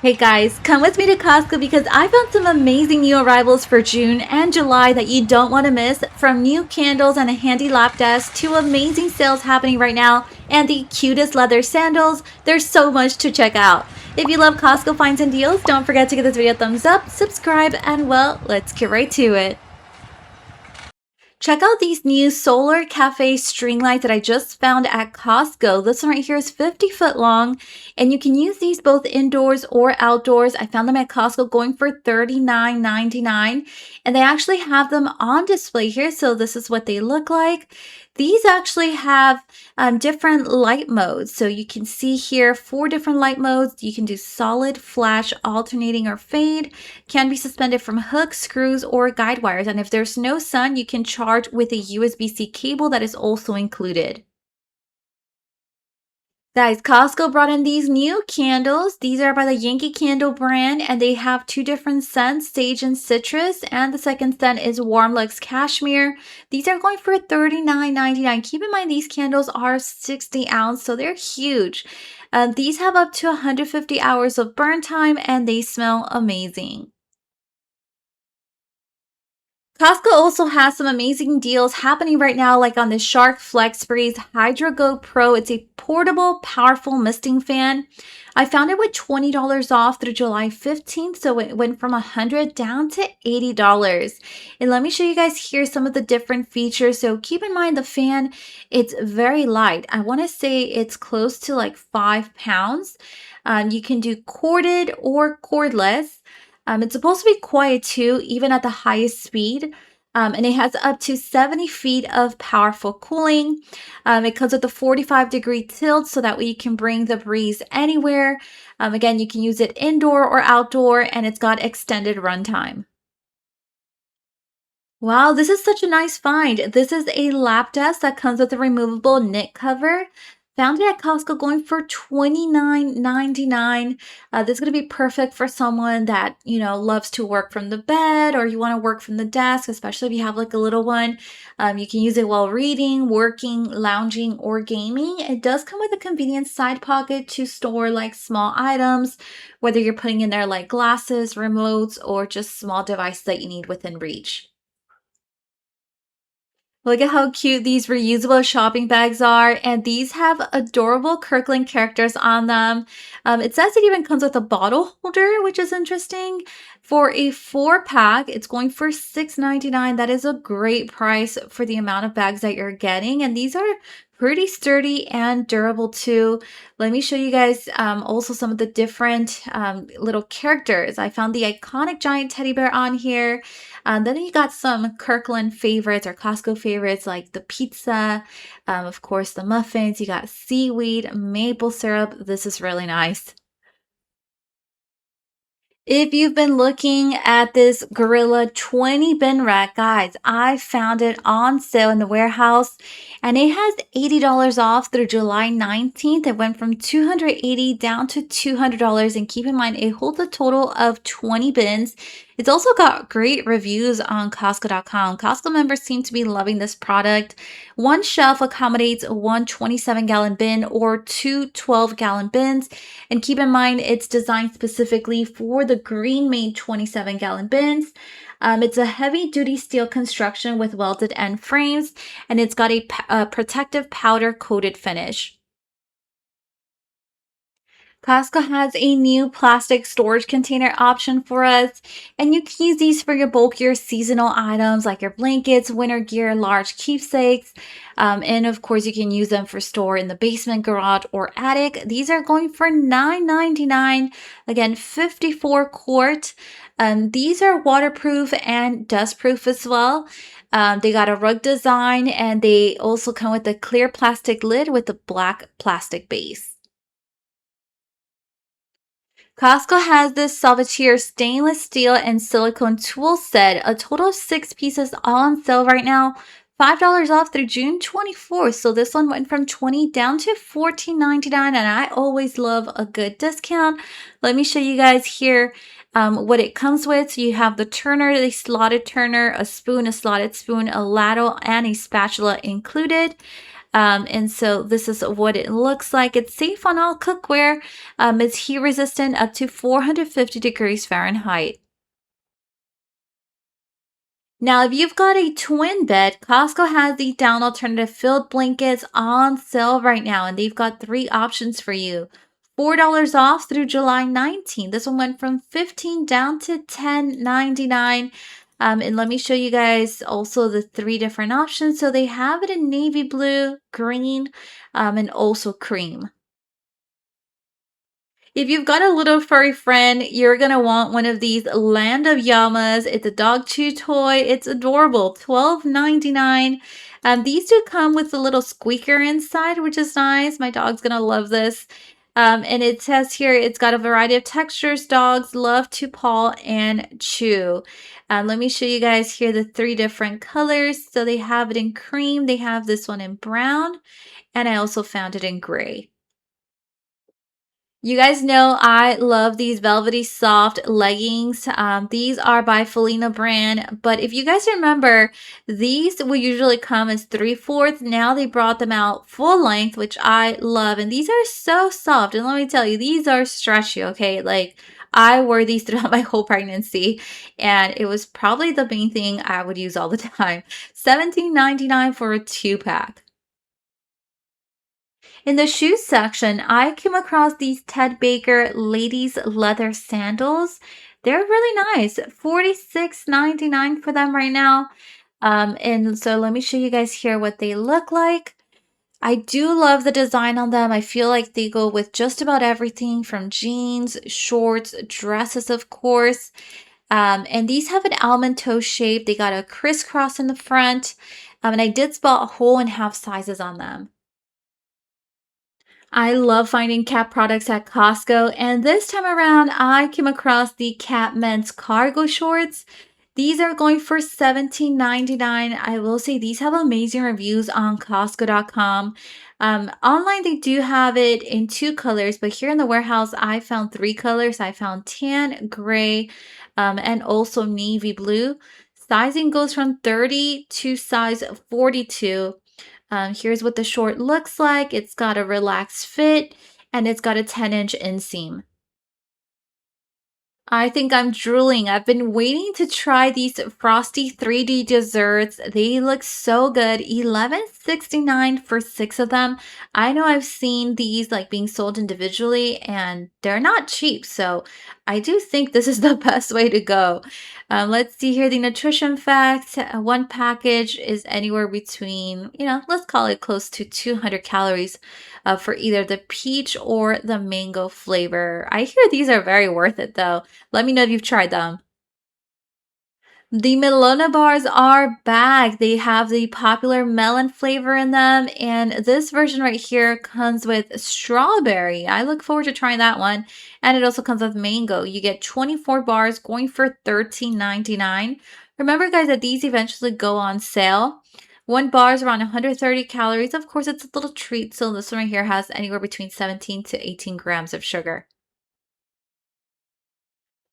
Hey guys, come with me to Costco because I found some amazing new arrivals for June and July that you don't want to miss. From new candles and a handy lap desk to amazing sales happening right now and the cutest leather sandals. There's so much to check out. If you love Costco finds and deals, don't forget to give this video a thumbs up, subscribe, and well, let's get right to it. Check out these new solar cafe string lights that I just found at Costco. This one right here is 50 foot long, and you can use these both indoors or outdoors. I found them at Costco going for $39.99, and they actually have them on display here. So this is what they look like. These actually have different light modes. So you can see here 4 different light modes. You can do solid, flash, alternating, or fade. Can be suspended from hooks, screws, or guide wires. And if there's no sun, you can charge with a USB-C cable that is also included. Guys, Costco brought in these new candles. These are by the Yankee candle brand, and they have 2 different scents, sage and citrus, and the second scent is warm luxe cashmere. These are going for $39.99. Keep in mind these candles are 60 ounce, so they're huge. These have up to 150 hours of burn time, and they smell amazing. Costco also has some amazing deals happening right now, like on the Shark Flex Breeze Hydro Go Pro. It's a portable, powerful misting fan. I found it with $20 off through July 15th, so it went from $100 down to $80. And let me show you guys here some of the different features. So keep in mind the fan, it's very light. I want to say it's close to like 5 pounds. You can do corded or cordless. It's supposed to be quiet too, even at the highest speed. And it has up to 70 feet of powerful cooling. It comes with a 45-degree tilt so that way you can bring the breeze anywhere. Again, you can use it indoor or outdoor, and it's got extended runtime. Wow, this is such a nice find. This is a lap desk that comes with a removable knit cover. Found it at Costco going for $29.99. This is going to be perfect for someone that, loves to work from the bed, or you want to work from the desk, especially if you have like a little one. You can use it while reading, working, lounging, or gaming. It does come with a convenient side pocket to store like small items, whether you're putting in there like glasses, remotes, or just small devices that you need within reach. Look at how cute these reusable shopping bags are, and these have adorable Kirkland characters on them. It says it even comes with a bottle holder, which is interesting. For a 4-pack, it's going for $6.99. That is a great price for the amount of bags that you're getting, and these are pretty sturdy and durable too. Let me show you guys also some of the different little characters. I found the iconic giant teddy bear on here. Then you got some Kirkland favorites or Costco favorites like the pizza, of course the muffins. You got seaweed, maple syrup. This is really nice. If you've been looking at this Gorilla 20 bin rack, guys, I found it on sale in the warehouse, and it has $80 off through July 19th. It went from $280 down to $200, and keep in mind it holds a total of 20 bins. It's also got great reviews on Costco.com. Costco members seem to be loving this product. One shelf accommodates one 27-gallon bin or 2 12-gallon bins. And keep in mind, it's designed specifically for the green-made 27-gallon bins. It's a heavy-duty steel construction with welded end frames, and it's got a protective powder-coated finish. Costco has a new plastic storage container option for us, and you can use these for your bulkier seasonal items like your blankets, winter gear, large keepsakes, and of course you can use them for store in the basement, garage, or attic. These are going for $9.99. Again, 54 quart. These are waterproof and dustproof as well. They got a rug design, and they also come with a clear plastic lid with a black plastic base. Costco has this Salvatier stainless steel and silicone tool set, a total of 6 pieces, all on sale right now. $5 off through June 24th. So this one went from $20 down to $14.99, and I always love a good discount. Let me show you guys here what it comes with. So you have the turner, the slotted turner, a spoon, a slotted spoon, a ladle, and a spatula included. And so this is what it looks like. It's safe on all cookware. It's heat resistant up to 450 degrees Fahrenheit. Now, if you've got a twin bed, Costco has the down alternative filled blankets on sale right now, and they've got 3 options for you. $4 off through July 19th. This one went from 15 down to 10.99. And let me show you guys also the 3 different options. So they have it in navy blue, green, and also cream. If you've got a little furry friend, you're going to want one of these Land of Yamas. It's a dog chew toy. It's adorable. $12.99. These do come with a little squeaker inside, which is nice. My dog's going to love this. And it says here it's got a variety of textures. Dogs love to paw and chew. Let me show you guys here the 3 different colors. So they have it in cream. They have this one in brown. And I also found it in gray. You guys know I love these velvety soft leggings. These are by Felina brand, but if you guys remember, these will usually come as 3/4. Now they brought them out full length, which I love, and these are so soft. And let me tell you, these are stretchy, okay? Like, I wore these throughout my whole pregnancy, and it was probably the main thing I would use all the time. $17.99 for a 2-pack. In the shoes section, I came across these Ted Baker ladies leather sandals. They're really nice. $46.99 for them right now. And so let me show you guys here what they look like. I do love the design on them. I feel like they go with just about everything from jeans, shorts, dresses, of course. And these have an almond toe shape. They got a crisscross in the front. And I did spot whole and half sizes on them. I love finding cat products at Costco, and this time around I came across the cat men's cargo shorts. These are going for $17.99. I will say these have amazing reviews on Costco.com. Online, they do have it in 2 colors, but here in the warehouse, I found 3 colors. I found tan, gray, and also navy blue. Sizing goes from 30 to size 42. Here's what the short looks like. It's got a relaxed fit and it's got a 10-inch inseam. I think I'm drooling. I've been waiting to try these Frosty 3D desserts. They look so good. $11.69 for 6 of them. I know I've seen these like being sold individually and they're not cheap. So I do think this is the best way to go. Let's see here the nutrition facts. One package is anywhere between, let's call it close to 200 calories for either the peach or the mango flavor. I hear these are very worth it though. Let me know if you've tried them. The Melona bars are back. They have the popular melon flavor in them, and this version right here comes with strawberry. I look forward to trying that one. And it also comes with mango. You get 24 bars going for $13.99. Remember, guys, that these eventually go on sale. 1 bar is around 130 calories. Of course, it's a little treat, so this one right here has anywhere between 17 to 18 grams of sugar.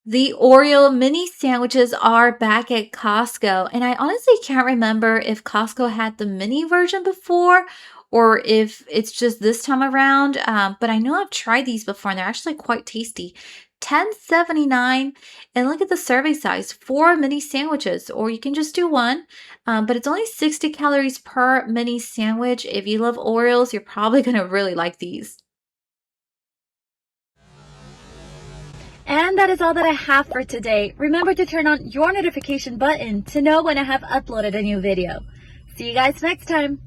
The Oreo mini sandwiches are back at Costco, and I honestly can't remember if Costco had the mini version before or if it's just this time around. But I know I've tried these before, and they're actually quite tasty. $10.79, and look at the serving size, 4 mini sandwiches, or you can just do one. But it's only 60 calories per mini sandwich. If you love Oreos, you're probably gonna really like these. And that is all that I have for today. Remember to turn on your notification button to know when I have uploaded a new video. See you guys next time.